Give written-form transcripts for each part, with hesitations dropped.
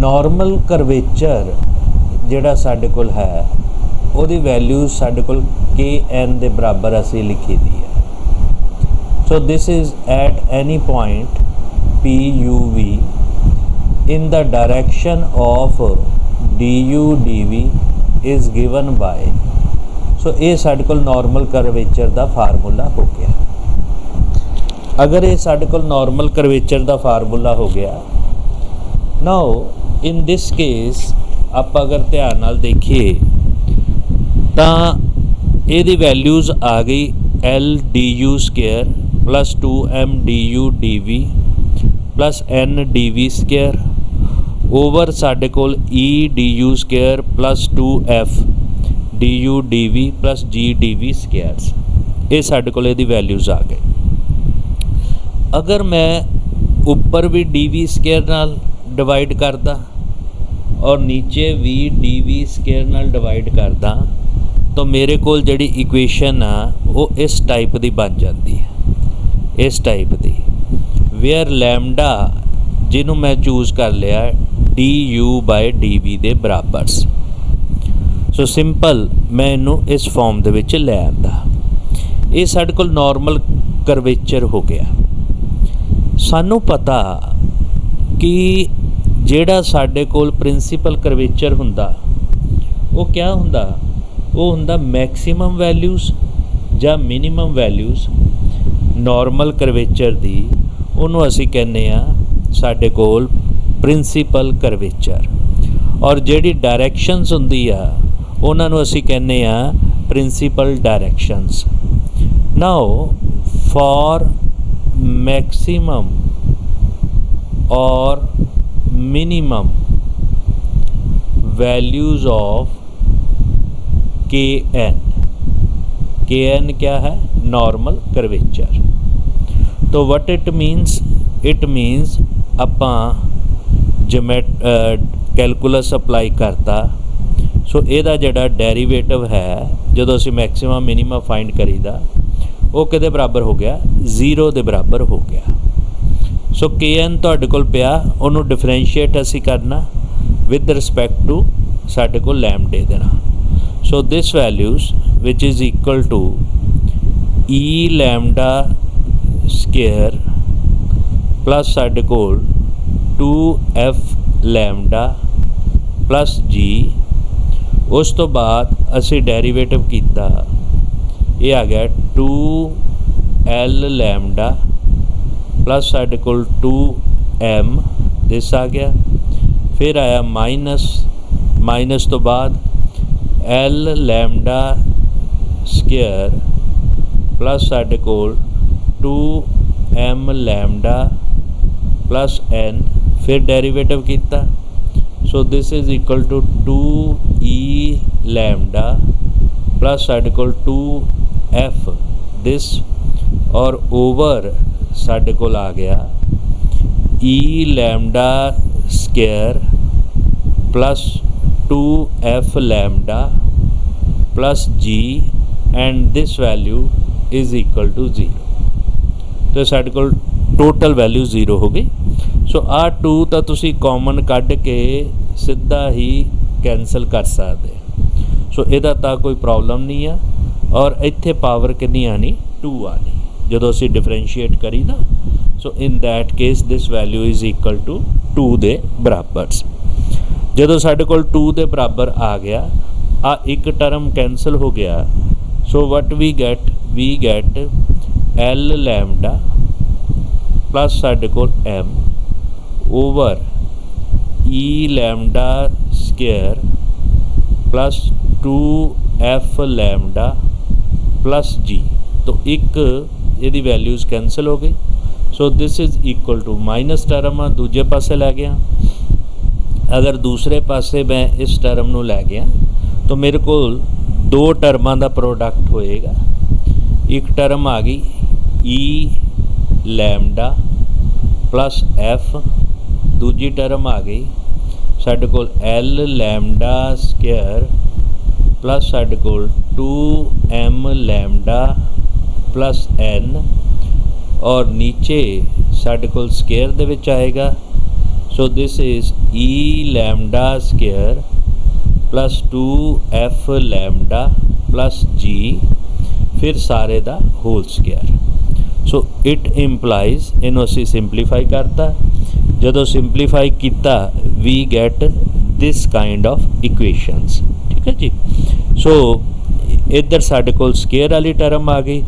Normal curvature ਜਿਹੜਾ ਸਾਡੇ ਕੋਲ ਹੈ ਉਹਦੀ ਵੈਲਿਊ ਸਾਡੇ ਕੋਲ kn ਦੇ ਬਰਾਬਰ ਅਸੀਂ ਲਿਖੀ ਦੀ ਹੈ। So this is at any point PUV in the direction of du dv is given by, so ਇਹ ਸਾਡੇ ਕੋਲ ਨੋਰਮਲ ਕਰਵੇਚਰ ਦਾ ਫਾਰਮੂਲਾ ਹੋ ਗਿਆ। ਅਗਰ ਇਹ ਸਾਡੇ ਕੋਲ ਨੋਰਮਲ ਕਰਵੇਚਰ ਦਾ ਫਾਰਮੂਲਾ ਹੋ ਗਿਆ, ਨਾਓ ਇਨ ਦਿਸ ਕੇਸ ਆਪਾਂ ਅਗਰ ਧਿਆਨ ਨਾਲ ਦੇਖੀਏ ਤਾਂ ਇਹਦੀ ਵੈਲਿਊਜ਼ ਆ ਗਈ L du square plus 2m du dv plus n dv square over ਸਾਡੇ ਕੋਲ E du square plus 2f du dv plus g dv squares. ਇਹ ਸਾਡੇ ਕੋਲ ਇਹਦੀ ਵੈਲਿਊਜ਼ ਆ ਗਈ। ਅਗਰ ਮੈਂ ਉੱਪਰ ਵੀ dv ਸਕੁਅਰ ਨਾਲ डिवाइड करदा और नीचे भी dv स्केयर नाल डिवाइड करदा तो मेरे कोल जिहड़ी इक्वेशन आ वो इस टाइप की बन जाती है, इस टाइप की, वेयर लैमडा जिन्हों मैं चूज़ कर लिया du बाय dv दे बराबर। सो सिंपल मैं इनू इस फॉर्म दे विच लै आंदा। ये साडे कोल नॉर्मल करवेचर हो गया। सानू पता कि ਜਿਹੜਾ ਸਾਡੇ ਕੋਲ ਪ੍ਰਿੰਸੀਪਲ ਕਰਵੇਚਰ ਹੁੰਦਾ ਉਹ ਕਿਆ ਹੁੰਦਾ, ਉਹ ਹੁੰਦਾ ਮੈਕਸਿਮਮ ਵੈਲਿਊਜ਼ ਜਾਂ ਮਿਨੀਮਮ ਵੈਲਿਊਜ਼ ਨੋਰਮਲ ਕਰਵੇਚਰ ਦੀ, ਉਹਨੂੰ ਅਸੀਂ ਕਹਿੰਦੇ ਆ ਸਾਡੇ ਕੋਲ ਪ੍ਰਿੰਸੀਪਲ ਕਰਵੇਚਰ। ਔਰ ਜਿਹੜੀ ਡਾਇਰੈਕਸ਼ਨਸ ਹੁੰਦੀ ਆ ਉਹਨਾਂ ਨੂੰ ਅਸੀਂ ਕਹਿੰਦੇ ਆ principal directions. Now for maximum और minimum values of kn क्या है, नॉर्मल करवेचर। तो what it means ਆਪਾਂ कैलकुलस अप्लाई करता। सो ਇਹਦਾ ਜਿਹੜਾ ਡੈਰੀਵੇਟਿਵ ਹੈ ਜਦੋਂ ਅਸੀਂ ਮੈਕਸਿਮਮ ਮਿਨੀਮਮ फाइंड करीदा ਉਹ ਕਿਹਦੇ ਬਰਾਬਰ ਹੋ ਗਿਆ, 0 ਦੇ ਬਰਾਬਰ ਹੋ ਗਿਆ। सो kn ਤੁਹਾਡੇ ਕੋਲ ਪਿਆ, ਉਹਨੂੰ ਡਿਫਰੈਂਸ਼ੀਏਟ ਅਸੀਂ ਕਰਨਾ ਵਿਦ ਰਿਸਪੈਕਟ ਟੂ ਸਾਡੇ ਕੋਲ ਲੈਮਡੇ ਦੇਣਾ। So this values which is equal to e lambda square plus ਸਾਡੇ ਕੋਲ 2f ਲੈਮਡਾ ਪਲਸ g। ਉਸ ਤੋਂ ਬਾਅਦ ਅਸੀਂ ਡੈਰੀਵੇਟਿਵ ਕੀਤਾ, ਇਹ ਆ ਗਿਆ 2l ਲੈਮਡਾ प्लस साढ़े कोल 2m दिस आ गया। फिर आया माइनस तो बाद l लैमडा स्क्वायर प्लस साढ़े कोल 2m लैमडा प्लस n। फिर डेरिवेटिव किया, so this is equal to 2e lambda plus साढ़े कोल 2f दिस और ओवर साढ़े कोल आ गया e lambda square plus 2f lambda plus g and this value is equal to 0। तो साढ़े कोल टोटल वैल्यू 0 हो गई। सो आ 2 तो तुसी कॉमन कढ़ के सीधा ही कैंसल कर सकते। सो इहदा तां कोई प्रॉब्लम नहीं है। और इत्थे पावर कितनी आनी, 2 आनी ਜਦੋਂ ਅਸੀਂ ਡਿਫਰੈਂਸ਼ੀਏਟ ਕਰੀ ਨਾ। So in that case this value is equal to 2 ਦੇ ਬਰਾਬਰ। ਜਦੋਂ ਸਾਡੇ ਕੋਲ 2 ਦੇ ਬਰਾਬਰ ਆ ਗਿਆ, ਆ ਇੱਕ ਟਰਮ ਕੈਂਸਲ ਹੋ ਗਿਆ। So what we get l lambda plus ਸਾਡੇ ਕੋਲ m over e lambda square plus 2f lambda plus g। तो एक यदि वैल्यूज़ कैंसल हो गई। So this is equal to minus term दूजे पासे लै गया। अगर दूसरे पासे मैं इस टर्म नूं लै गया तो मेरे को दो टर्मां दा प्रोडक्ट होएगा। एक टर्म आ गई ई लैमडा प्लस एफ, दूजी टर्म आ गई साढ़े कोल एल लैमडा स्क्वायर प्लस साढ़े कोल 2m लैमडा प्लस n, और नीचे साढ़े कोल स्क्वायर दे विच आएगा। So this is E lambda square plus 2f lambda plus G फिर सारे दा whole square. So it implies इनू असी सिंपलीफाई करता, जदों सिंपलीफाई किया we get this kind of equations. ठीक है जी। सो इधर साढ़े कोल स्केयर वाली टर्म आ गई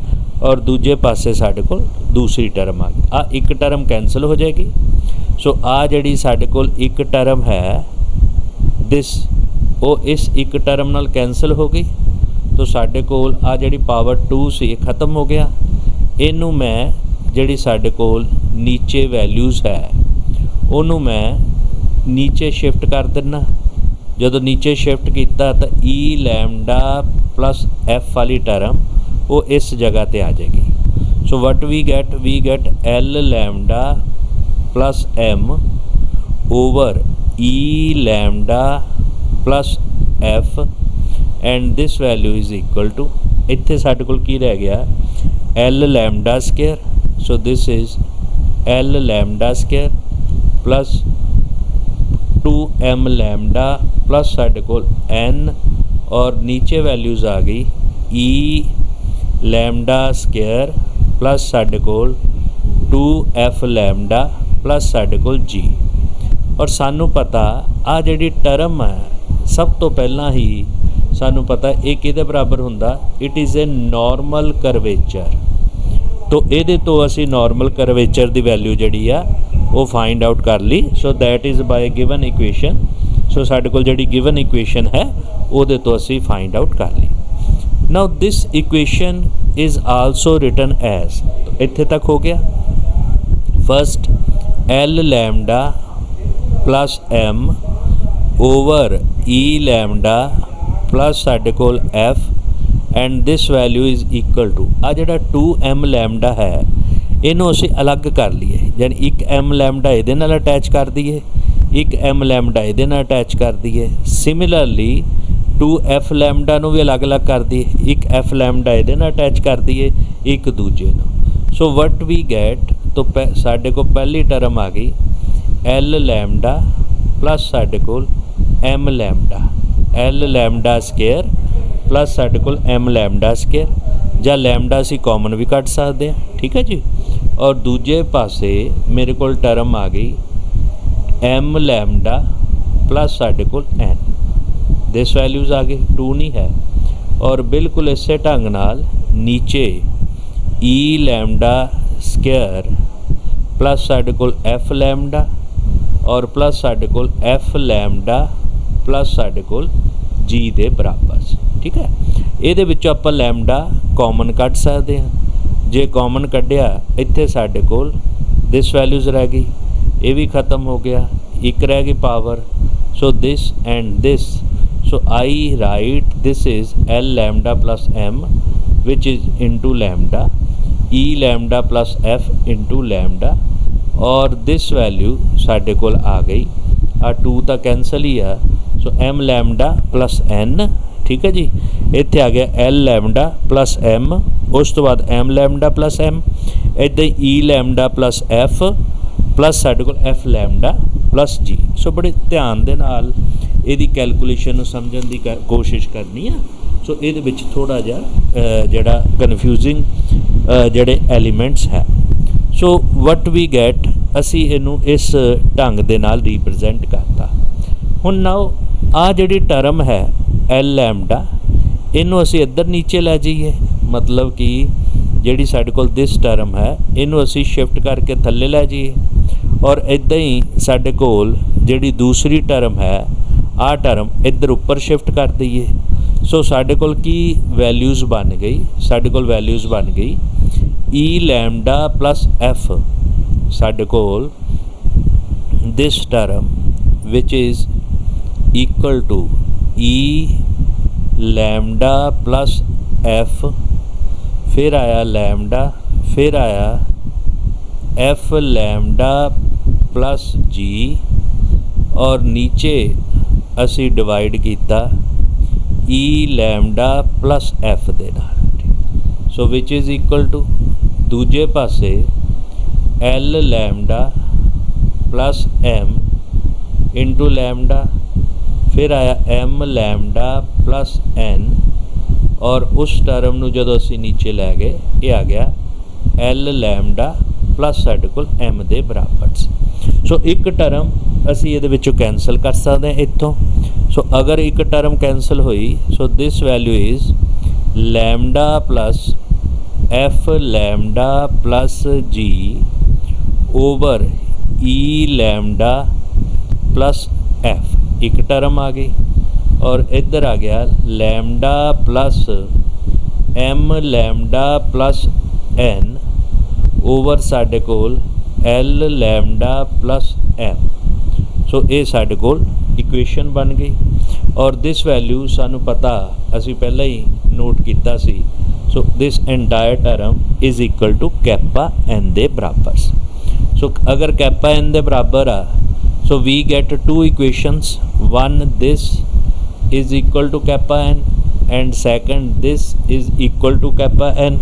और दूजे पासे साढ़े कोल दूसरी टर्म आ गई। आ एक टर्म कैंसल हो जाएगी। सो आ जिहड़ी साढ़े कोल एक टर्म है दिस वो इस एक टर्म नाल कैंसल हो गई। तो साढ़े कोल आ जिहड़ी पावर 2 सी खत्म हो गया। इनू मैं जिहड़ी साढ़े कोल नीचे वैल्यूज़ है उन्होंने मैं नीचे शिफ्ट कर देना। जदों नीचे शिफ्ट किया तो ई लैम्डा प्लस एफ वाली टर्म वो इस जगह पे आ जाएगी। So what we get L lambda plus M over E lambda plus F and this value is equal to इत्थे साढ़े कोल की रह गया L lambda square. So this is L lambda square plus 2m lambda plus साढ़े कोल n और नीचे वैल्यूज़ आ गई ई लैम्डा स्केयर प्लस साढ़े कोल 2f लैम्डा प्लस साढ़े कोल g। और सानू पता आ जिहड़ी टर्म है सब तो पहला ही सानू पता ये किहदे बराबर हुंदा, it is a normal curvature. तो ये तो असी नॉर्मल करवेचर की वैल्यू जिहड़ी आ वो फाइंड आउट कर ली। So that is by given equation. So साढ़े कोल जिहड़ी गिवन इक्वेशन है उहदे तो असी फाइंड आउट कर ली। Now this equation is also written as, तो इत्थे तक हो गया। First L lambda plus M over E lambda plus साढ़े कोल F and this value is equal to आ जिहड़ा 2m लैम्डा है इनू असी अलग कर लीए, यानी एक m लैम्डा इहदे नाल अटैच कर दीए, एक m लैम्डा इहदे नाल अटैच कर दीए। सिमिलरली 2f लैम्डा नू भी अलग अलग कर दिए, एक f लैम्डा इहदे नाल अटैच कर दिए एक दूजे नू। सो वट वी गैट तो साढ़े को पहली टर्म आ गई l लैम्डा प्लस साढ़े कोल m lambda, l lambda square plus साढ़े कोल m लैम्डा स्केयर ਜਾਂ लैम्डा असी कॉमन भी कट सकते हैं। ठीक है जी। और दूजे पासे मेरे को टर्म आ गई m लैम्डा प्लस साढ़े कोल n, दिस वैल्यूज़ आ गई 2 नहीं है। और बिल्कुल इस ढंग नाल नीचे e लैम्डा स्केयर प्लस साढ़े कोल f लैम्डा और प्लस साढ़े कोल f लैम्डा प्लस साढ़े कोल g दे बराबर। ठीक है। ये आपां लैम्डा कॉमन कट सकते हैं। जे कॉमन कढ़िया इत्थे साढ़े कोल दिस वैल्यूज़ रह गई, ये भी ख़त्म हो गया, एक रह गई power. So this and this, so I write this is L lambda plus M which is into lambda E lambda plus F into lambda और दिस वैल्यू साढ़े कोल आ गई आ 2 तो कैंसल ही आ। So M lambda plus N. ठीक है जी। इत्थे आ गया एल लैम्डा प्लस एम, उस तो बाद एम लैम्डा प्लस एम, इधर ई लैम्डा प्लस एफ प्लस साढ़े कोल एफ लैम्डा प्लस जी। सो बड़े ध्यान दे नाल इहदी कैलकुलेशन नूं समझण दी कोशिश करनी है। सो इहदे विच थोड़ा जिहा जिहड़ा कन्फ्यूजिंग जिहड़े एलीमेंट्स है। सो वट वी गैट असी इनू इस ढंग दे नाल रिप्रजेंट करता। हुण नाउ आ जिहड़ी टर्म है एल लैम्डा इनू असी इधर नीचे लै जाइए, मतलब कि जिहड़ी साढ़े कोल दिस टर्म है इनू असी शिफ्ट करके थल्ले लै जाइए और इदां ही साढ़े कोल जिहड़ी दूसरी टर्म है आ टर्म इधर उपर शिफ्ट कर दईए। सो साढ़े कोल की वैल्यूज़ बन गई, साढ़े कोल वैल्यूज़ बन गई ई लैम्डा प्लस एफ साढ़े कोल this term which is equal to E lambda plus F फिर आया लैम्डा फिर आया एफ लैम्डा प्लस जी और नीचे असी डिवाइड किया ई लैम्डा प्लस एफ दे नाल। So which is equal to दूजे पासे L lambda plus M into lambda, फिर आया m लैमडा प्लस n, और उस टर्म नूं जदों असीं नीचे लै गए ये आ गया l लैमडा प्लस साडे कोल m दे बराबर। सो एक टर्म असीं इहदे विचों कैंसल कर सकते हैं इत्थों। सो अगर एक टर्म कैंसल हुई, सो this value is lambda plus f lambda plus g over e lambda plus f, एक टर्म आ गई। और इधर आ गया lambda plus m lambda plus n over साडे कोल l लैमडा प्लस m। सो ये साडे कोल इक्वेशन बन गई। और दिस वैल्यू सानू पता असी पहले ही नोट किया सी। So this entire term is equal to kappa n दे बराबर। सो अगर कैपा n दे बराबर आ, so we get two equations, one this is equal to kappa n and second this is equal to kappa n।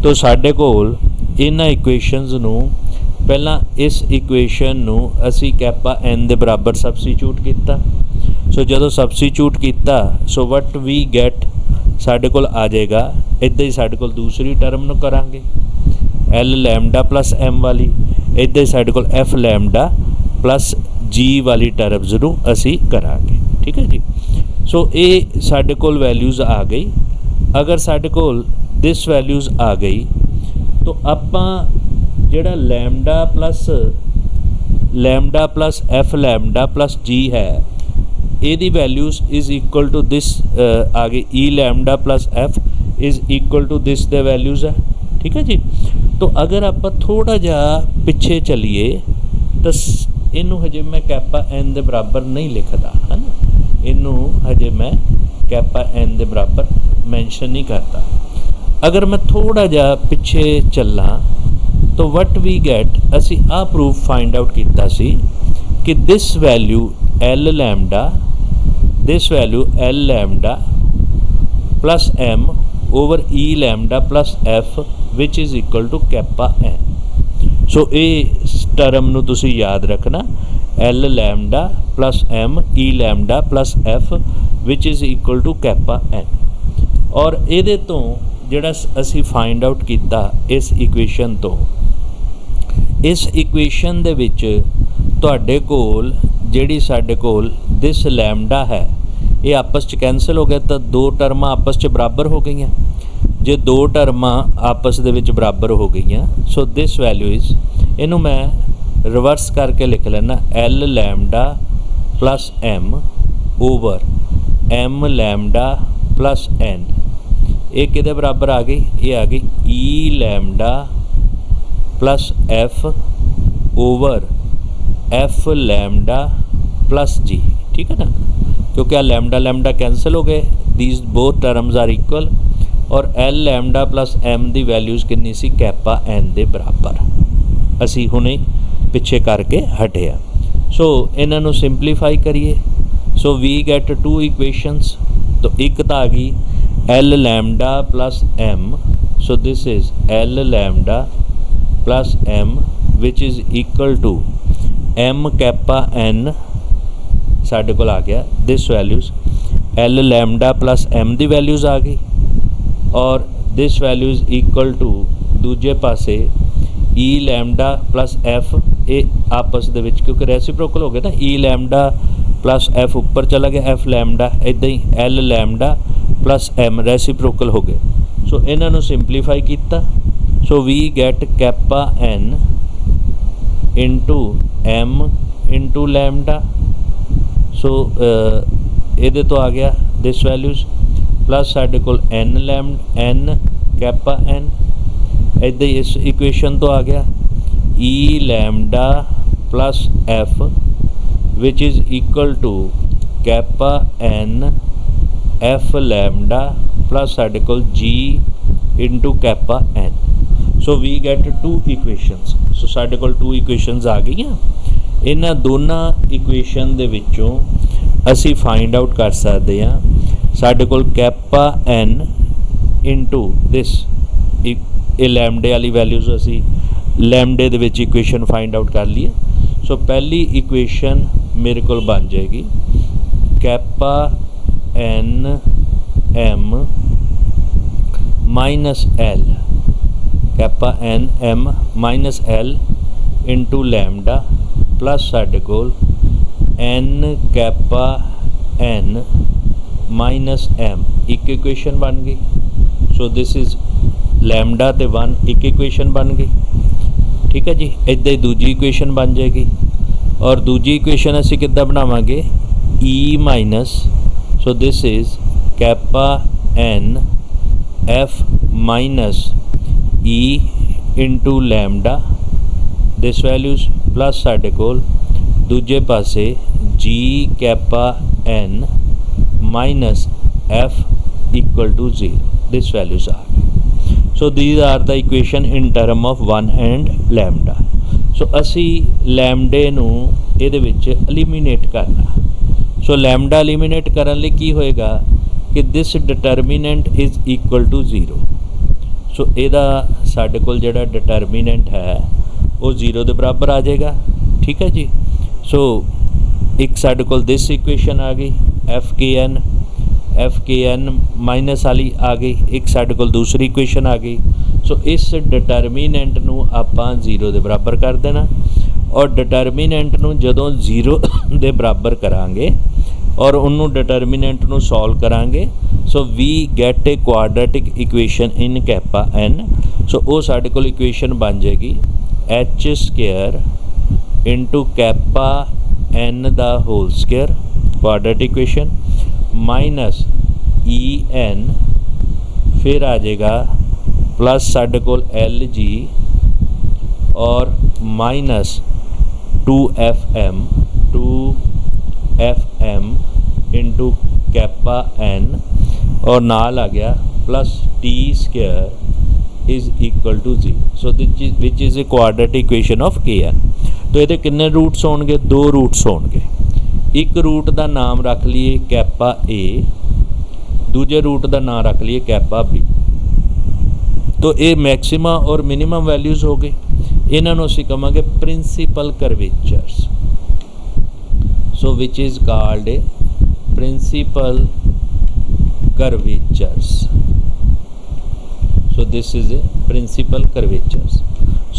तो साडे कोल इन्हां इक्वेशनस नूं पहला इस इक्वेशन नूं असी कैपा n दे बराबर सबस्टिट्यूट किया। सो जदों सबस्टिट्यूट किया, सो वट वी गेट साडे कोल आ जाएगा, इदां ही साडे कोल दूसरी टर्म नूं करांगे l लैमडा प्लस m वाली, इदां ही साडे कोल f लैमडा प्लस g वाली टर्म्स नूं असी करांगे। ठीक है जी। सो ये साडे कोल वैल्यूज़ आ गई। अगर साडे कोल दिस वैल्यूज़ आ गई तो आपां जिहड़ा lambda plus f lambda plus g है, ਇਹਦੀ values is equal to this आ गई e lambda plus f is equal to this दे वैल्यूज़ है। ठीक है जी। तो अगर आप थोड़ा जिहा पिछे चलीए तो इनू हजे मैं कैपा n दे बराबर नहीं लिखदा है ना, इनू हजे मैं कैपा n दे बराबर मैंशन नहीं करता। अगर मैं थोड़ा जिहा पिछे चलना तो वट वी गेट, असी आ प्रूफ फाइंड आउट किया सी कि this value l lambda, this value l lambda plus m over e lambda plus f which is equal to kappa n। So ये टर्म नूं तुसीं याद रखना, l lambda plus m e lambda plus f which is equal to kappa n। और ये तो जिहड़ा असी फाइंड आउट किया इस इक्वेशन तो, इस इक्वेशन दे विच तुहाडे कोल जिहड़ी साडे कोल दिस लैमडा है ये आपस च कैंसल हो गया, तो दो टर्मां आपस च बराबर हो गई। जे दो टर्मां आपस दे विच बराबर हो गई, सो दिस वैल्यू इज़, इनू मैं रिवर्स करके लिख लेना l lambda plus m over m lambda plus n। ये किहदे बराबर आ गई, ये आ गई e lambda plus f over f lambda plus g। ठीक है ना, क्योंकि लैमडा लैमडा कैंसल हो गए, these both terms are equal. और l लैमडा प्लस m दी वैल्यूज़ कितनी सी, कैपा n दे बराबर असी हुणे पिछे करके हटे आ। सो इन्हां नूं सिंपलीफाई करिए। So we get two equations. तो एक तो आ गई l lambda plus m, so this is l lambda plus m which is equal to m kappa n। साढ़े कोल आ गया this values, l lambda plus m दी वैल्यूज़ आ गई, और this value is equal to दूजे पासे e लैमडा प्लस f। ये आपस दे विच क्योंकि रेसिप्रोकल हो गए ना, e लैमडा प्लस f ऊपर चला गया, f लैमडा, इदां ही l lambda plus m reciprocal हो गए। सो इन्हां नूं सिंपलीफाई किया। So we get kappa n into m into lambda. So ये तो आ गया दिस वैल्यूज़ प्लस साढ़े कोल n कैपा n। इदां ही इस इक्वेशन तो आ गया e lambda plus f which is equal to kappa n f lambda plus साढ़े कोल g into kappa n। So we get two equations. So साढ़े कोल टू इक्वेशंस आ गई। इन्हां दोनों इक्वेशन दे विचों असी फाइंड आउट कर सकते हैं साढ़े कोल कैपा n इंटू दिस, ये लैमडे वाली वैल्यूज़ असी लैमडे दे विच इक्वेशन फाइंड आउट कर लीए। सो पहली इक्वेशन मेरे को बन जाएगी kappa N M minus L, kappa N M minus L into lambda plus साढ़े कोल N kappa N minus M, एक इक्वेशन बन गई। सो दिस इज़ लैमडा ते 1 एक इक्वेशन बन गई। ठीक है जी, इदा ही दूजी इक्वेशन बन जाएगी। और दूजी इक्वेशन असी किद्दां बनावांगे E minus, so this is kappa N F minus E into lambda this values plus साढ़े कोल दूजे पासे G kappa N minus F equal to 0, this values आ गई। So these are the equation in term of 1 and lambda. So असी लैमडे नू इहदे विच एलिमीनेट करना। सो लैमडा एलिमीनेट करन लई की होएगा कि दिस डिटरमीनेंट इज़ इक्वल टू 0। सो इहदा साडे कोल जिहड़ा डिटरमीनेंट है वो 0 के बराबर आ जाएगा। ठीक है जी। सो एक साडे कोल दिस इक्वेशन आ गई एफ के एन माइनस वाली आ गई, एक साडे कोल दूसरी इक्वेशन आ गई। सो इस डिटरमीनेंट नू आपां 0 के बराबर कर देना और डिटरमीनेंट नू जदों 0 के बराबर करांगे और उन्होंने डिटरमीनेंट नू सॉल्व करांगे, so we get a quadratic equation in kappa N. So वो साडे कोल इक्वेशन बन जाएगी H square into kappa N the whole square quadratic equation minus E N, फिर आ जाएगा प्लस साडे कोल एल जी और minus 2f m into kappa N और नाल आ गया plus T square is equal to 0। So which is a quadratic equation of K N. तो ये कितने रूट्स होणगे, 2 रूट्स होणगे। एक रूट का नाम रख लीए कैपा ए, दूजे रूट का नाम रख लीए कैपा बी। तो ये मैक्सिमा और मिनिमम वैल्यूज़ हो गए। इन्हों असीं कहांगे principal curvatures. So which is called a principal curvatures. So this is a principal curvatures.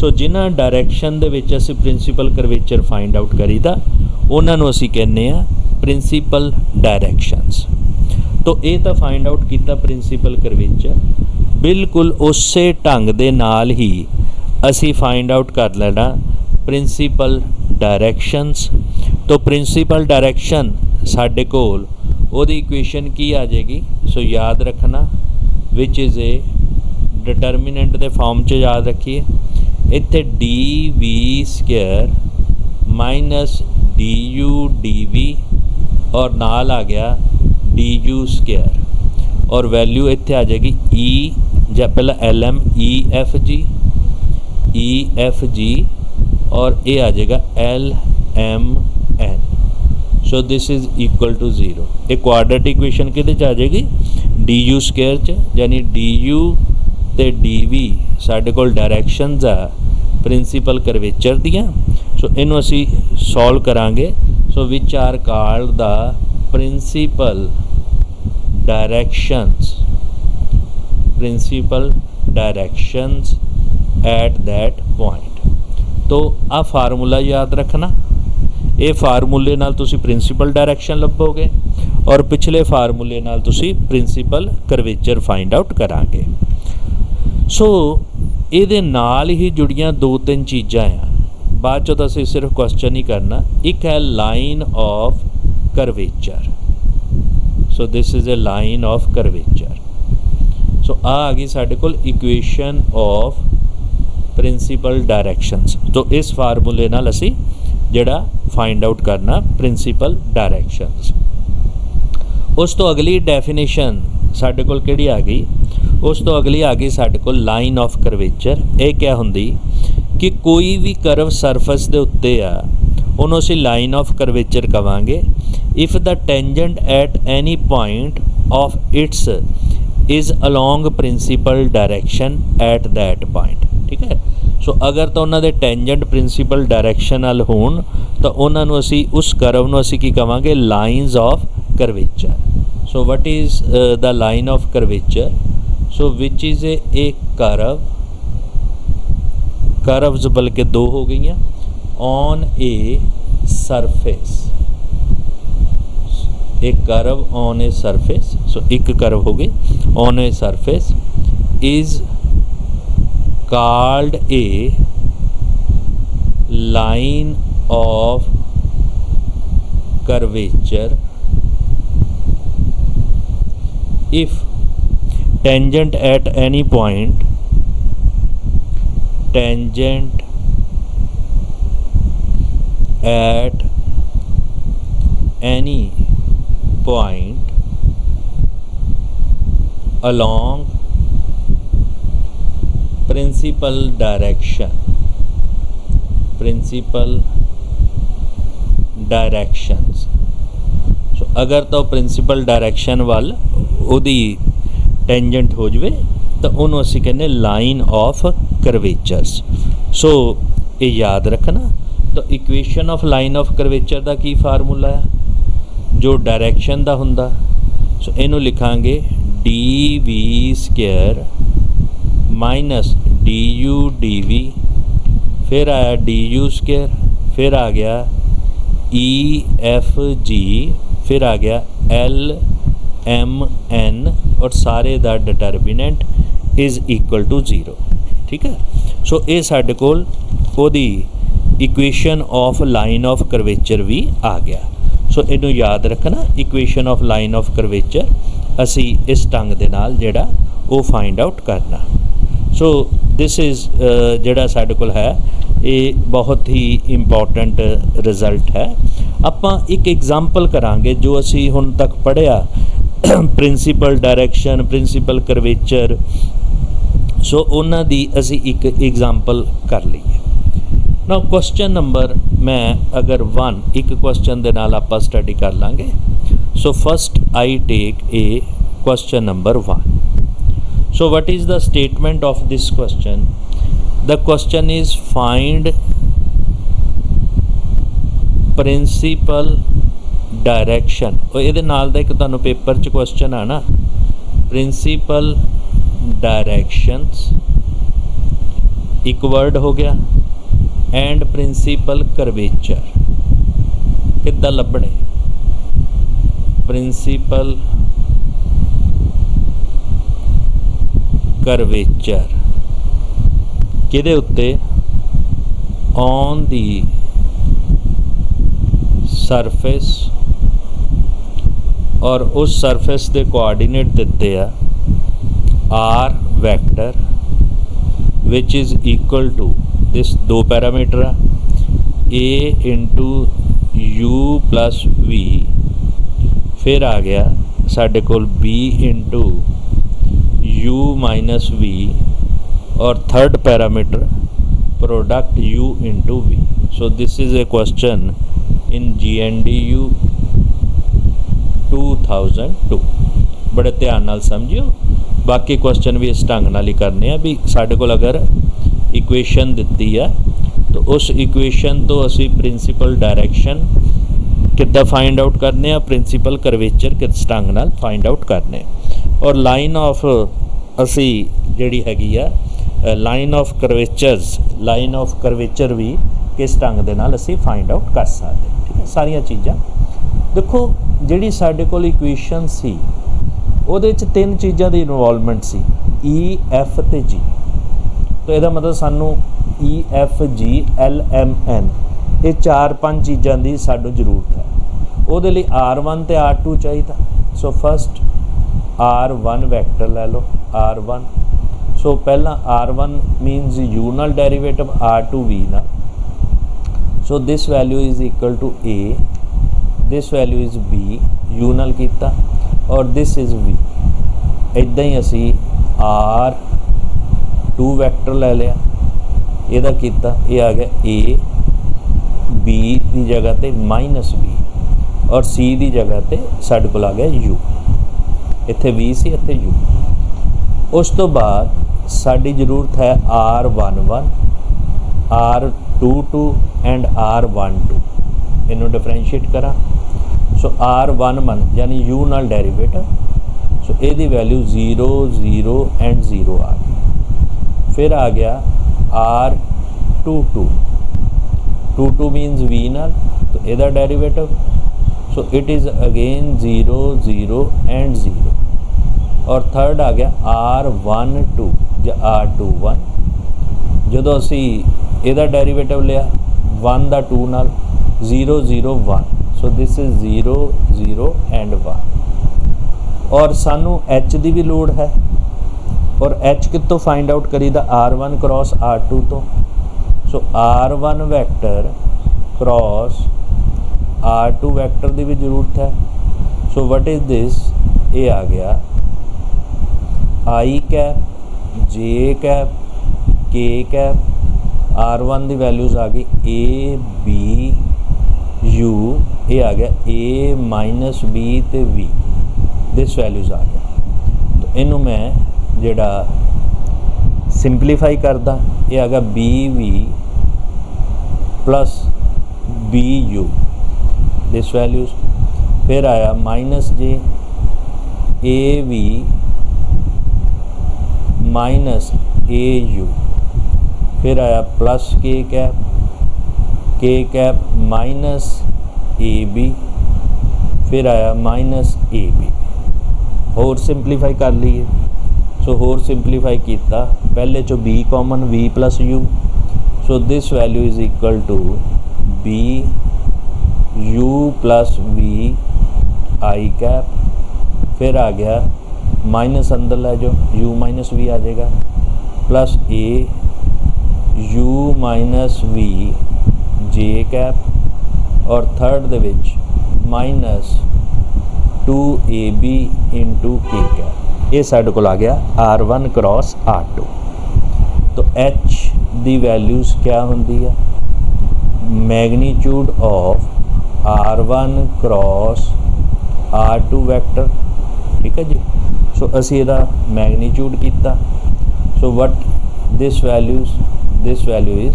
So जिन्हां डायरैक्शन दे विच असीं प्रिंसीपल करवेचर फाइंड आउट करीदा उन्हां नूं असीं कहने आ प्रिंसीपल डायरैक्शनस। तो ये तो फाइंड आउट किया प्रिंसीपल करवेचर, बिल्कुल उस ढंग दे नाल ही असी फाइंड आउट कर लेना प्रिंसीपल डायरैक्शनस। तो प्रिंसीपल डायरैक्शन साडे कोल ओहदी इक्वेशन की आ जाएगी। सो याद रखना विच इज़ ए डिटरमीनेंट के फॉर्म च याद रखिए, इत्थे D V square minus D U D V और नाल आ गया डी यू स्केयर और वैल्यू इत्थे आ जाएगी ई या पहला L M E F G और ये आ जाएगा L M N. So this is equal to 0। एक क्वाड्रेटिक इक्वेशन किहदे च आ जाएगी डी यू स्केयर च, यानी डी यू ते डी वी साडे कोल डायरैक्शनस आ प्रिंसीपल करवेचर दियां। सो इनू असी सॉल्व करांगे। So which are called the principal directions at that point. तो आ फार्मूला याद रखना, ये फार्मूले नाल तुसी प्रिंसीपल डायरैक्शन लभोगे और पिछले फार्मूले नाल तुसी प्रिंसीपल करवेचर फाइंड आउट करांगे। सो ये नाल ही जुड़ियां 2-3 चीज़ां आ, बाद चो तो सिर्फ क्वेश्चन ही करना। एक है line of curvature. So this is a line of curvature. So आ गई साडे कोल इक्वेशन ऑफ प्रिंसीपल डायरैक्शनस। तो इस फार्मूले नाल असी जिहड़ा फाइंड आउट करना प्रिंसीपल डायरैक्शनस। उस तो अगली डेफिनेशन साडे कोल किहड़ी आ गई, उस तो अगली आ गई साडे कोल लाइन ऑफ करवेचर। ये क्या हुंदी कि कोई भी करव सरफेस दे उत्ते आ उन्होंने असीं लाइन ऑफ करवेचर कहांगे if the tangent at any point of its is along principal direction at that point. ठीक है। ਸੋ ਅਗਰ ਤਾਂ ਉਹਨਾਂ ਦੇ ਟੈਂਜੈਂਟ ਪ੍ਰਿੰਸੀਪਲ ਡਾਇਰੈਕਸ਼ਨ ਨਾਲ ਹੋਣ ਤਾਂ ਉਹਨਾਂ ਨੂੰ ਅਸੀਂ ਉਸ ਕਰਵ ਨੂੰ ਅਸੀਂ ਕੀ ਕਵਾਂਗੇ, lines of curvature. So what is the line of curvature? So which is a curve, curves ਬਲਕਿ ਦੋ ਹੋ ਗਈਆਂ, ऑन ए सरफेस, एक curve on a surface, so एक कर्व हो गई on a surface is called a line of curvature if tangent at any point, tangent at any point along principal direction, principal directions। सो अगर तो principal direction वाल उहदी tangent हो जाए तो उन्होंने असीं कहने लाइन ऑफ करवेचर्स। सो ये याद रखना। तो equation of line of curvature का की फार्मूला है, जो डायरैक्शन का हुंदा। सो इनू लिखांगे D V square minus D U D V, फिर आया डी यू स्क्वेयर, फिर आ गया ई एफ जी, फिर आ गया एल एम एन, और सारे दा डिटरमिनेंट इज़ इक्वल टू 0। ठीक है। सो ये साडे कोल ओदी equation of line of curvature भी आ गया। सो इनू याद रखना, equation of line of curvature असी इस ढंग दे नाल जेड़ा वो फाइंड आउट करना। सो दिस इज़ जेड़ा साडे कोल है ये बहुत ही इंपॉर्टेंट रिजल्ट है। आपां एक एग्जाम्पल करांगे जो असी हुण तक पढ़िया प्रिंसीपल डायरैक्शन, प्रिंसीपल करवेचर। सो उन्हां दी असी एक एग्जाम्पल कर लईए। ना क्वेश्चन नंबर मैं अगर 1 एक क्वेश्चन दे नाल आपां स्टडी कर लांगे। So first I take a question number 1। So what is the statement of this question? The question is find principal direction. और ये नाल दा एक तुहानूं पेपर च क्वेश्चन आना, प्रिंसीपल डायरैक्शनस एक वर्ड हो गया, एंड प्रिंसीपल करवेचर किद्दां लभणे? प्रिंसीपल करवेचर किहदे उत्ते? ऑन दी सरफेस, और उस सरफेस के कोआर्डीनेट दिते आ R vector which is equal to this दो पैरामीटर आ A into U plus V, फिर आ गया साढ़े कोल B into U minus V, और third parameter product U into V. So this is a question in GNDU 2002। बड़े ध्यान नाल समझियो, बाकी क्वेश्चन भी इस ढंग नाल ही करने आ भी साढ़े कोल अगर इक्वेशन दिती है तो उस इक्वेशन तो असी प्रिंसीपल डायरैक्शन किद्दां फाइंड आउट करने आ, प्रिंसीपल करवेचर किस ढंग नाल फाइंड आउट करने, और लाइन ऑफ असी जिहड़ी हैगी आ line of curvatures, line of curvature भी किस ढंग दे नाल असी फाइंड आउट कर सकते। ठीक है, सारियां चीज़ां देखो जिहड़ी साडे कोल इक्वेशन सी ਉਹਦੇ 'ਚ 3 चीज़ों की इनवॉल्वमेंट सी, ई एफ ते जी। तो यदा मतलब सानू E F G L M N ये 4-5 चीज़ों की सानू जरूरत है। वो R1 ते R2 चाहिए। सो फस्ट R1 वैक्टर ले लो, R1। सो पहला R1 मीनस यू नाल डेरीवेटिव, R2 V नाल। So this value is equal to A, this value is B U नाल कीता, और दिस इज़ V। इदां ही असी R2 वैक्टर ले लिया, यदा कीता, ये आ गया A, B की जगह ते माइनस B, और C की जगह ते साडे कोल आ गया U। इत्थे V सी, इत्थे U। उस तो बाद साडी जरूरत है R11, R22 एंड R12 इनू डिफरेंशिएट करा। सो R11 यानी u नाल डेरीवेटिव, सो ये वैल्यू 0 0 एंड 0 आ गई। फिर आ गया R22, 22 मीनस v नाल, तो यदा derivative, so it is again 0 0 and 0। और थर्ड आ गया R12 या R21, जो असी यदा डेरीवेटिव लिया 1 का 2 नाल 0 0 1, सो दिस इज़ 0 0 एंड 1। और सानू h की भी लोड़ है, और h कितों फाइंड आउट करीदा R1 क्रॉस R2 तो। सो R1 vector cross R2 vector की भी जरूरत है। सो वट इज़ दिस, ये आ गया I cap J cap K cap. R1 की वैल्यूज़ आ गई A B U, ये आ गया A माइनस B तो V, दिस वैल्यूज़ आ गया। तो इनू मैं जेड़ा सिंपलीफाई करदा, ये आ गया B V plus B U, this values. फिर आया minus J A V minus A U. फिर आया प्लस के कैप माइनस ए बी। फिर आया माइनस ए बी। होर सिंपलीफाई कर लीए। सो होर सिंपलीफाई किया, पहले चो B common V plus U, so this value is equal to B U plus V I cap. फिर आ गया माइनस अंदर लै जो u माइनस वी आ जाएगा, plus A u minus V J cap. और थर्ड दे विच minus 2ab into K cap. ये साढ़े को आ गया R1 क्रॉस R2। तो h दी वैल्यूज़ क्या होंदी है, magnitude of R1 cross R2 vector, ठीक है जी। सो असी इहदा मैगनीट्यूड किया। So what this value is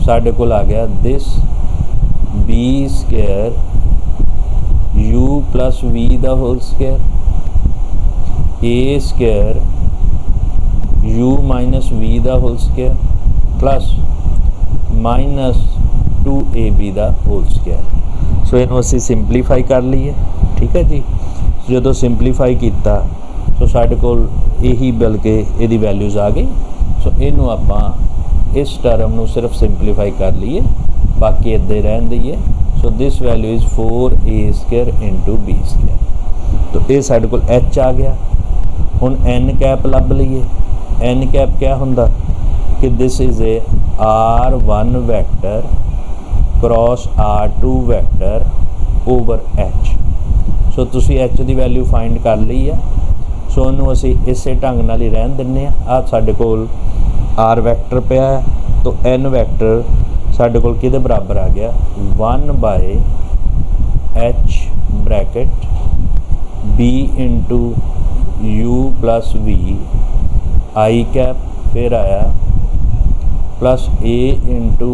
साढ़े को आ गया this B square u plus V दा whole square, A square u minus V दा whole square plus minus 2ab दा होल स्केयर। सो इनू असी सिंपलीफाई कर लीए, ठीक है जी। जो सिंपलीफाई किया तो साढ़े कोल यही बल्कि यदी वैल्यूज़ आ गई। सो इनू आपां इस टर्म नू सिर्फ सिंपलीफाई कर लीए, बाकी इदा ही रहन दईए। So this value is 4a square into B square. तो ये साढ़े कोल h आ गया। हुण n कैप लभ लीए। n कैप क्या हुंदा कि this is A R1 vector cross R2 vector over h। सो तुसी h की वैल्यू फाइंड कर ली है। सो इनू असी इसे ढंग नाल ही रहन दिन्ने आ। साडे कोल R वैक्टर पिया है, तो n वैक्टर साडे कोल किहदे बराबर आ गया 1 by h bracket b into u plus v I cap. फिर आया plus a into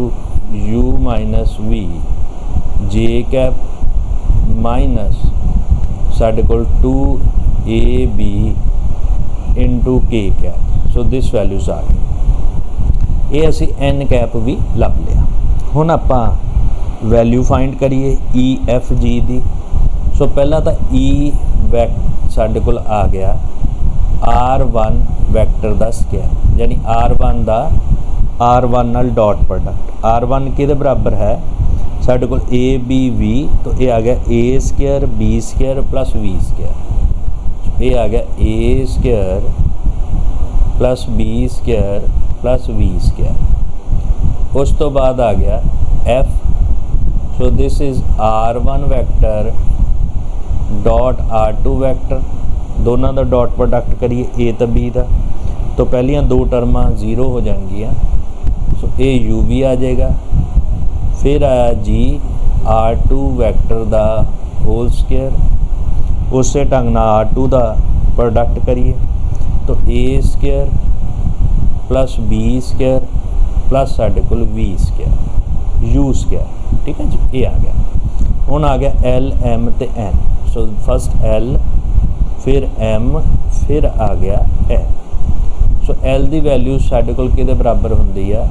u minus v J cap minus साढ़े कोल 2ab into K cap. So this values आ गई। ये असी n कैप भी लभ लिया। हुण आपां वैल्यू फाइंड करिए ई एफ जी दी। सो पहला तो ई साढ़े कोल आ गया R1 वैक्टर दा स्केयर, यानी R1 दा R1 नाल डॉट प्रोडक्ट। R1 किहदे बराबर है साढ़े कोल ए बी वी, तो ये आ गया A square B square plus V square. ये आ गया A square plus B square plus V square. उस तो बाद आ गया F. So this is R1 vector dot R2 vector. दोनों का डॉट प्रोडक्ट करिए ए तो बी का, तो पहलियां दो टर्मां 0 हो जाएंगियां। सो ए यू भी आ जाएगा। फिर आया जी R2 वैक्टर दा होल स्केयर। उस ढंग नाल R2 का प्रोडक्ट करिए, तो A square plus B square plus साढ़े कोल वी स्क्वायर यू स्क्वायर। ठीक है जी, ये आ गया। हुण आ गया एल एम ते एन। सो फस्ट एल फिर एम फिर आ गया एन। सो एल की वैल्यू साढ़े कोल किहदे बराबर हुंदी आ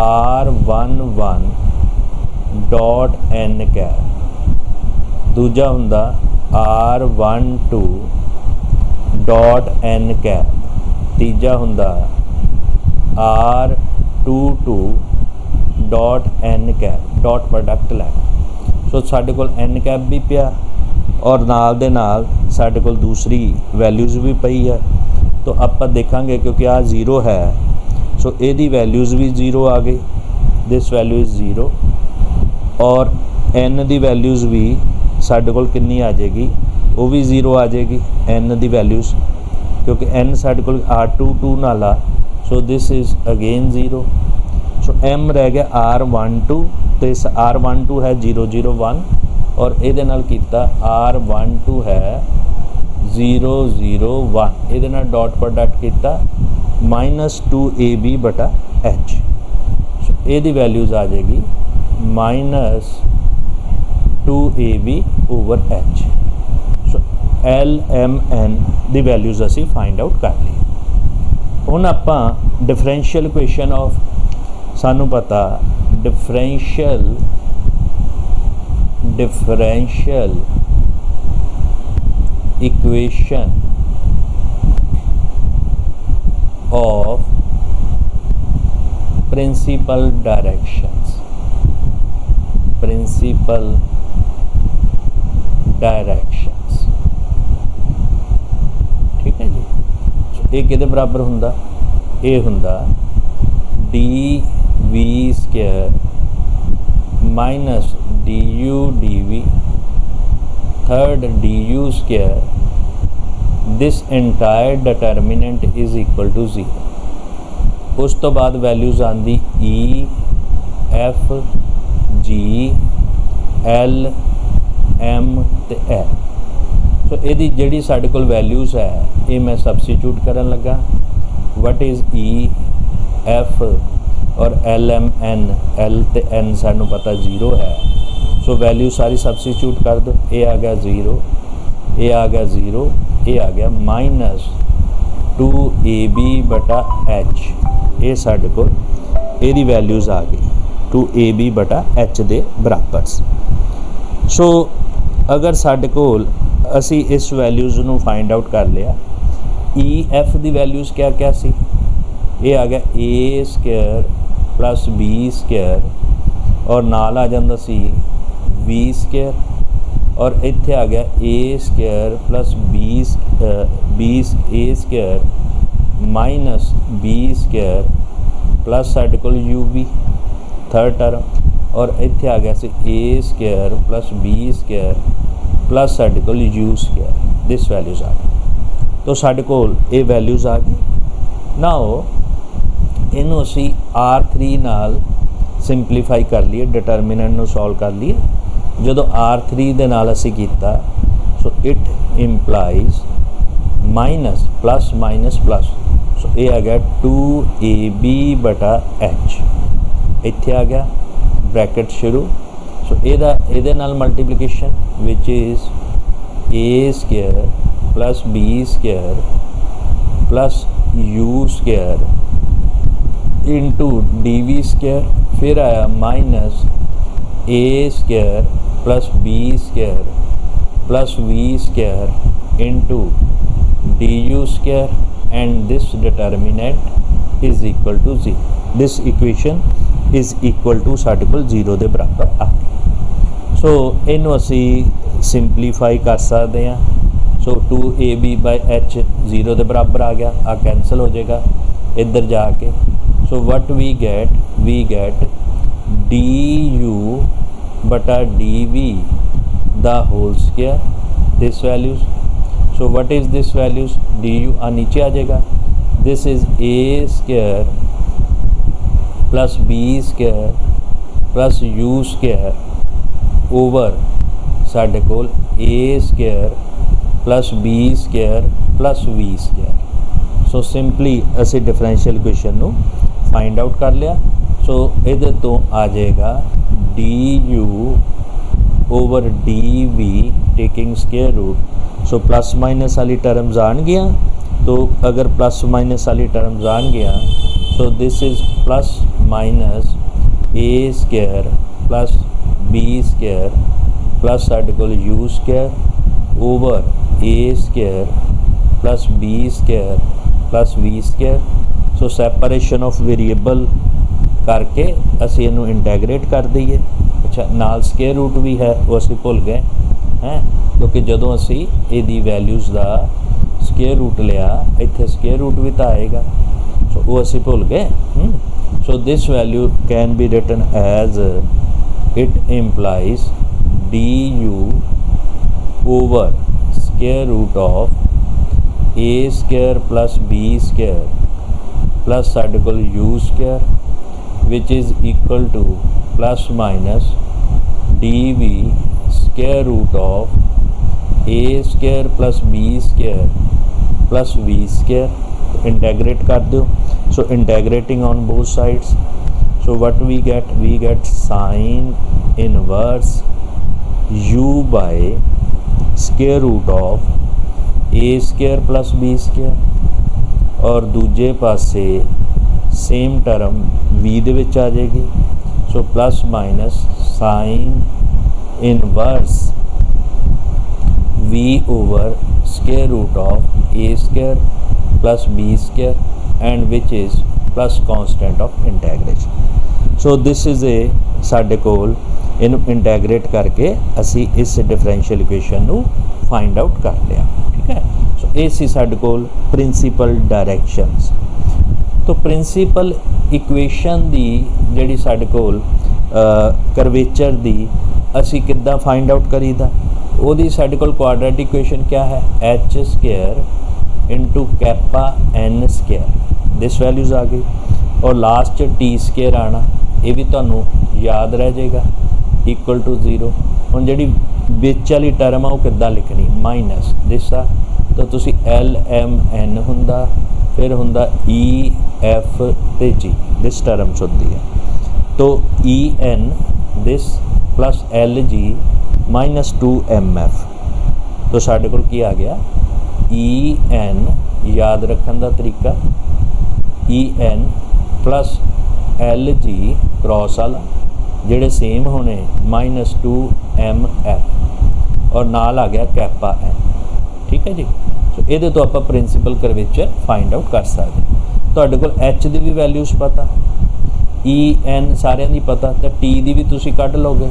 R11 डॉट एन कैप। दूजा हुंदा R12 डॉट एन कैप। तीजा हुंदा R22 dot N cap. Dot product लैना। सो साढ़े कोल एन कैप भी पिया और नाल दे नाल साढ़े कोल दूसरी वैल्यूज़ भी पई है। तो आप देखांगे क्योंकि आ जीरो है, सो एदी वैल्यूज़ भी जीरो आ गई। दिस वैल्यू इज़ जीरो और एन दी वैल्यूज़ भी साढ़े कोल कितनी आ जाएगी, वो भी जीरो आ जाएगी एन दी वैल्यूज़, क्योंकि एन साढ़े कोल R22 नाल आ। So this is again zero. So M रह गया R12 तो इस R12 है 001 और ये नाल कीता R12 है 001। ये नाल डॉट प्रोडक्ट किया -2AB बटा H। सो ये वैल्यूज़ आ जाएगी -2AB over H। So L M N दी वैल्यूज़ असी फाइंड आउट कर ली। हुण आपां डिफरेंशियल इक्वेशन ऑफ सानू पता differential equation of principal directions. ठीक है जी। सो ये किहदे बराबर हुंदा, ये हुंदा DV square minus DU DV third DU square. This entire determinant is equal to 0। उस तो बाद वैल्यूज़ आंदी E F G L M ते N। सो ये जिहड़ी साडे कोल वैल्यूज़ है ये मैं सबस्टिट्यूट करन लगा। वट इज़ E F और L M N, L ते N सानू पता 0 है। सो वैल्यू सारी सबस्टिट्यूट कर दो। ये आ गया 0, ये आ गया 0, ये आ गया -2AB बटा H। ये साढ़े को यदी वैल्यूज़ आ गई 2AB बटा H दे बराबर। सो अगर साढ़े कोल असी इस वैल्यूज़ नू फाइंड आउट कर लिया, E F दी वैल्यूज़ क्या क्या सी, ये आ गया A square plus B square और नाल आ जांदा सी V स्क्वायर और इत्थे आ गया A square plus A square minus B square plus साढ़े कोल UV थर्ड टर्म और इत्थे आ गया सी A square plus B square plus साढ़े कोल U स्क्वायर। दिस वैल्यूज़ आ गई। तो साढ़े कोल ये वैल्यूज़ आ गई। नाउ इनू असी R3 नाल सिंपलीफाई कर लिए, डिटर्मिनेंट नू सॉल्व कर लिए। जदों R3 दे नाल असी कीता so it implies minus plus minus plus. So ये आ गया 2AB बटा H। इत्थे आ गया ब्रैकेट शुरू। सो ये नाल multiplication which is A square plus B square plus U square into DV square. फिर आया minus A square plus B square plus V square into DU square and this determinant is equal to 0। This equation is equal to साढ़े कोल 0 के बराबर आ गई। सो इनू असी simplify कर सकते हैं। सो 2AB बाई H 0 के बराबर आ गया, आ कैंसल हो जाएगा इधर जाके। So what we get DU बटा DV the whole square. This values. So what is this values, DU नीचे आ जाएगा। This is A square plus B square plus U square over साढ़े कोल A square plus B square plus V square. So simply असी differential equation नू find out कर लिया। So ये तो आ जाएगा du over dv taking square root. So plus minus वाली टर्म्स आन गया, तो अगर प्लस माइनस वाली टर्म्स आन गया so this is plus minus A square plus B square plus साढ़े कोल U square over A square plus B square plus V square. So separation of variable करके असी इनू इंटैगरेट कर दईए। अच्छा, नाल स्केयर रूट भी है, वो असी भुल गए हैं, क्योंकि जदों असी इहदी वैल्यूज़ का स्केयर रूट लिया इत्थे स्केयर रूट भी तो आएगा, सो वो असी भुल गए। So this value can be written as it implies du over square root of A square plus B square plus साढ़े कोल U square which is equal to plus minus dv square root of A square plus B square plus V square. Integrate कर दो। So integrating on both sides, so what we get sine inverse u by square root of A square plus B square, और दूजे पासे same term v दे विच आ जाएगी। So plus minus sine inverse v over square root of A square plus B square and which is plus constant of integration. So this is A साढ़े कोल इनू इंटैगरेट करके असी इस डिफरेंशियल इक्वेशन नू फाइंड आउट कर लिया। ठीक है, सो ये सी साडे कोल प्रिंसीपल डायरैक्शनस। तो प्रिंसीपल इक्वेशन दी जिहड़ी साडे कोल करवेचर दी असी किद्दां फाइंड आउट करीदा, ओहदी साडे कोल क्वाड्रेटिक इक्वेशन क्या है, H square into kappa N square. This values आ गई, और लास्ट टी स्केयर आना, ये भी तुहानू याद रह जाएगा, इक्वल टू 0। हुण जिहड़ी विच वाली टर्म आ वो किद्दां लिखनी, माइनस दिस आ, तो तुसी एल एम एन हुंदा, फिर हुंदा ई एफ ते जी, दिस टर्म्स होंदी है। तो E N this plus L G minus 2 M F. तो साडे कोल की आ गया, ई एन याद रखने का तरीका, E N plus L G cross वाला जेडे सेम होने माइनस 2 एम एफ, और नाल आ गया कैपा एन। ठीक है जी। सो ये तो आप प्रिंसीपल करवेचर फाइंड आउट कर सकते। तुहाडे कोल एच की भी वैल्यूज़ पता, ई एन सारिਆਂ ਦੀ पता, तो टी की भी तुसी कढ़ लोगे।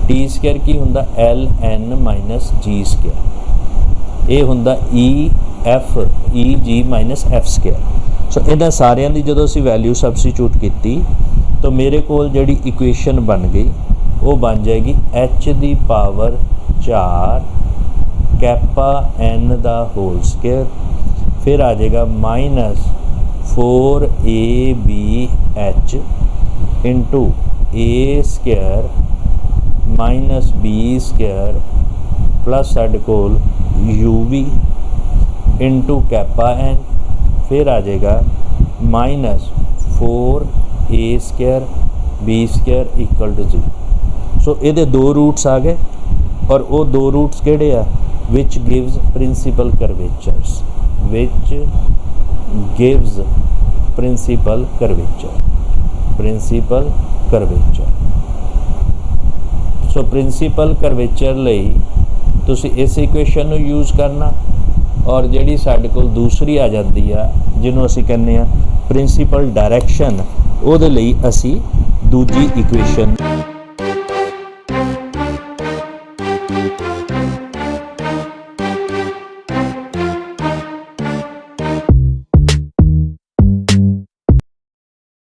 टी स्केयर की हुंदा एल एन माइनस जी स्केयर, ये हुंदा ई एफ ई जी माइनस एफ स्केयर। सो इन्हां सारिਆਂ ਦੀ ਜਦੋਂ ਅਸੀਂ वैल्यू सबस्टिट्यूट की तो मेरे कोल जिहड़ी इक्वेशन बन गई वो बन जाएगी एच की पावर 4 कैपा एन दा होल स्केयर, फिर आ जाएगा minus 4 A B H into A square minus B square plus साडे कोल U V into kappa N, फिर आ जाएगा minus 4 A square B square equal to 0। So ये दो रूट्स आ गए, और वो दो रूट्स किहड़े आ, which gives principal curvatures, which gives principal curvature, principal curvature. So principal curvature लई तुसी इस इक्वेशन नू यूज़ करना, और जिहड़ी साडे कोल दूसरी आ जाती है जिन्हों असी कहने आ प्रिंसीपल डायरैक्शन, ਉਹਦੇ ਲਈ ਅਸੀਂ ਦੂਜੀ ਇਕੁਏਸ਼ਨ